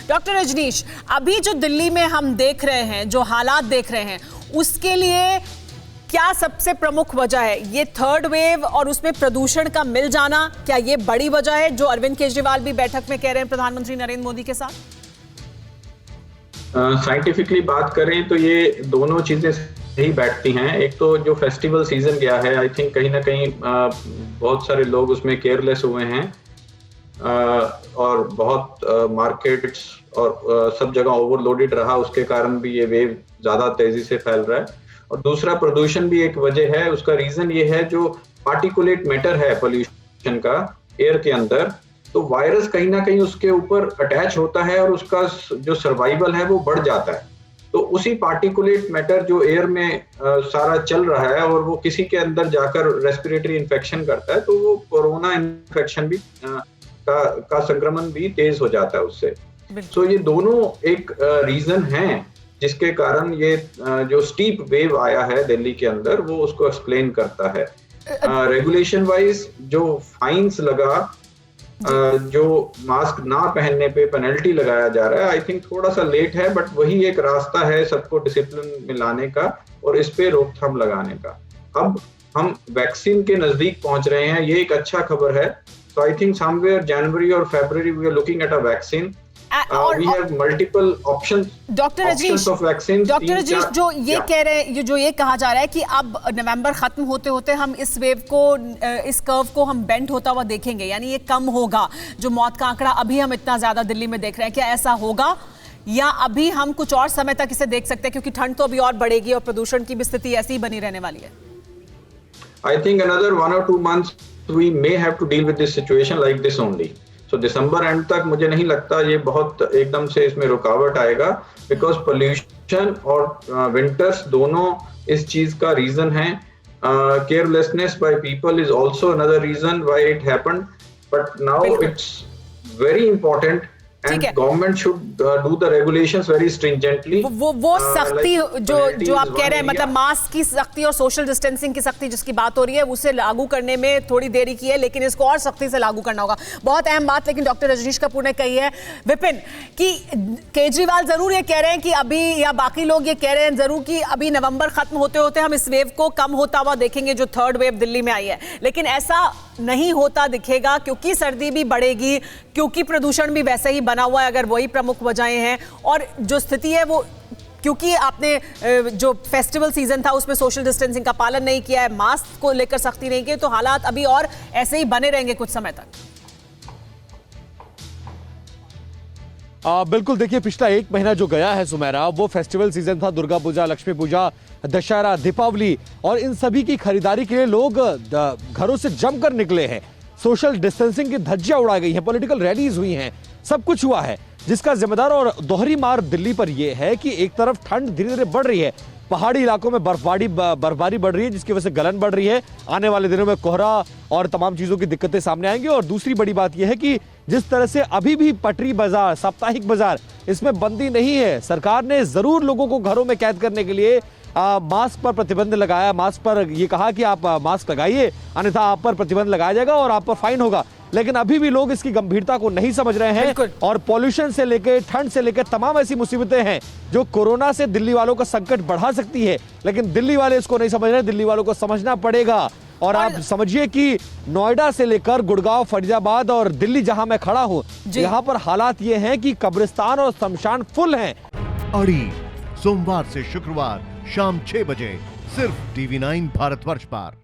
Doctor Rajneesh, अभी जो दिल्ली में हम देख रहे हैं, जो हालात देख रहे हैं, उसके लिए क्या सबसे प्रमुख वजह है? ये थर्ड वेव और उसमें प्रदूषण का मिल जाना, क्या ये बड़ी वजह है जो अरविंद केजरीवाल भी बैठक में कह रहे हैं प्रधानमंत्री नरेंद्र मोदी के साथ? साइंटिफिकली बात करें तो ये दोनों चीजें ही बैठती हैं। एक तो जो फेस्टिवल सीजन गया है, आई थिंक कहीं ना कहीं बहुत सारे लोग उसमें केयरलेस हुए हैं और बहुत मार्केट्स और सब जगह ओवरलोडेड रहा, उसके कारण भी ये वेव ज्यादा तेजी से फैल रहा है। और दूसरा प्रदूषण भी एक वजह है। उसका रीजन ये है जो पार्टिकुलेट मैटर है पोल्यूशन का एयर के अंदर, तो वायरस कहीं ना कहीं उसके ऊपर अटैच होता है और उसका जो सर्वाइवल है वो बढ़ जाता है। तो उसी पार्टिकुलेट मैटर जो एयर में सारा चल रहा है और वो किसी के अंदर जाकर रेस्पिरेटरी इन्फेक्शन करता है, तो वो कोरोना इन्फेक्शन भी का संक्रमण भी तेज हो जाता है उससे। तो ये दोनों एक रीजन है जिसके कारण ये जो स्टीप वेव आया है दिल्ली के अंदर, वो उसको एक्सप्लेन करता है। रेगुलेशन वाइज जो फाइन्स लगा, जो मास्क ना पहनने पे पेनल्टी लगाया जा रहा है, आई थिंक थोड़ा सा लेट है, बट वही एक रास्ता है सबको डिसिप्लिन में लाने का और इस पे रोकथाम लगाने का। अब हम वैक्सीन के नजदीक पहुंच रहे हैं, ये एक अच्छा खबर है। सो आई थिंक समवेयर जनवरी और February we are looking at a vaccine. We have multiple options. Doctor Rajneesh, जो ये कह रहे हैं, जो ये कहा जा रहा है कि अब नवंबर खत्म होते होते हम इस वेव को, इस कर्व को हम बेंड होता हुआ देखेंगे, यानी ये कम होगा। जो मौत का आंकड़ा अभी हम इतना ज्यादा दिल्ली में देख रहे हैं, क्या ऐसा होगा या अभी हम कुछ और समय तक इसे देख सकते हैं, क्योंकि ठंड तो अभी और बढ़ेगी और प्रदूषण की भी स्थिति ऐसी ही बनी रहने वाली है? I think another 1 or 2 months we may have to deal with this situation like this only. So December and तक मुझे नहीं लगता ये बहुत एकदम से इसमें रुकावट आएगा, बिकॉज पोल्यूशन और विंटर्स दोनों इस चीज का रीजन है। Carelessness by people is also another reason why it happened, but now it's very important and government should do the regulations very stringently. वो सख्ती जो आप कह रहे हैं, मतलब मास्क की सख्ती और सोशल डिस्टेंसिंग की सख्ती जिसकी बात हो रही है, उसे लागू करने में थोड़ी देरी की है, लेकिन इसको और सख्ती से लागू करना होगा। बहुत अहम बात लेकिन डॉक्टर रजनीश कपूर ने कही है, विपिन, कि केजरीवाल जरूर ये कह रहे हैं कि अभी, या बाकी लोग ये कह रहे हैं जरूर कि अभी नवंबर खत्म होते होते हम इस वेव को कम होता हुआ देखेंगे जो थर्ड वेव दिल्ली में आई है, लेकिन ऐसा नहीं होता दिखेगा, क्योंकि सर्दी भी बढ़ेगी, क्योंकि प्रदूषण भी वैसे ही बना हुआ है, अगर वही प्रमुख वजहें हैं। और जो स्थिति है वो, क्योंकि आपने जो फेस्टिवल सीजन था उसमें सोशल डिस्टेंसिंग का पालन नहीं किया है, मास्क को लेकर सख्ती नहीं की, तो हालात अभी और ऐसे ही बने रहेंगे कुछ समय तक। बिल्कुल, देखिए पिछला 1 महीना जो गया है सुमेरा, वो फेस्टिवल सीजन था। दुर्गा पूजा, लक्ष्मी पूजा, दशहरा, दीपावली, और इन सभी की खरीदारी के लिए लोग घरों से जमकर निकले हैं। सोशल डिस्टेंसिंग की धज्जियां उड़ा गई हैं, पॉलिटिकल रैलीज हुई हैं, सब कुछ हुआ है, जिसका जिम्मेदार और दोहरी मार दिल्ली पर यह है कि एक तरफ ठंड धीरे धीरे बढ़ रही है, पहाड़ी इलाकों में बर्फबारी बढ़ रही है, जिसकी वजह से गलन बढ़ रही है। आने वाले दिनों में कोहरा और तमाम चीजों की दिक्कतें सामने आएंगी। और दूसरी बड़ी बात यह है कि जिस तरह से अभी भी पटरी बाजार, साप्ताहिक बाजार, इसमें बंदी नहीं है। सरकार ने जरूर लोगों को घरों में कैद करने के लिए मास्क पर प्रतिबंध लगाया, मास्क पर ये कहा कि आप मास्क लगाइए, अन्यथा आप पर प्रतिबंध लगाया जाएगा और आप पर फाइन होगा। लेकिन अभी भी लोग इसकी गंभीरता को नहीं समझ रहे हैं, और पॉल्यूशन से लेकर, ठंड से लेकर तमाम ऐसी मुसीबतें हैं जो कोरोना से दिल्ली वालों का संकट बढ़ा सकती है, लेकिन दिल्ली वाले इसको नहीं समझ रहे। दिल्ली वालों को समझना पड़ेगा। और आप समझिए कि नोएडा से लेकर गुड़गांव, फरीदाबाद और दिल्ली जहां मैं खड़ा हूं, यहां पर हालात ये हैं कि कब्रिस्तान और शमशान फुल हैं। अड़ी सोमवार से शुक्रवार शाम 6 बजे सिर्फ TV9 भारतवर्ष पर।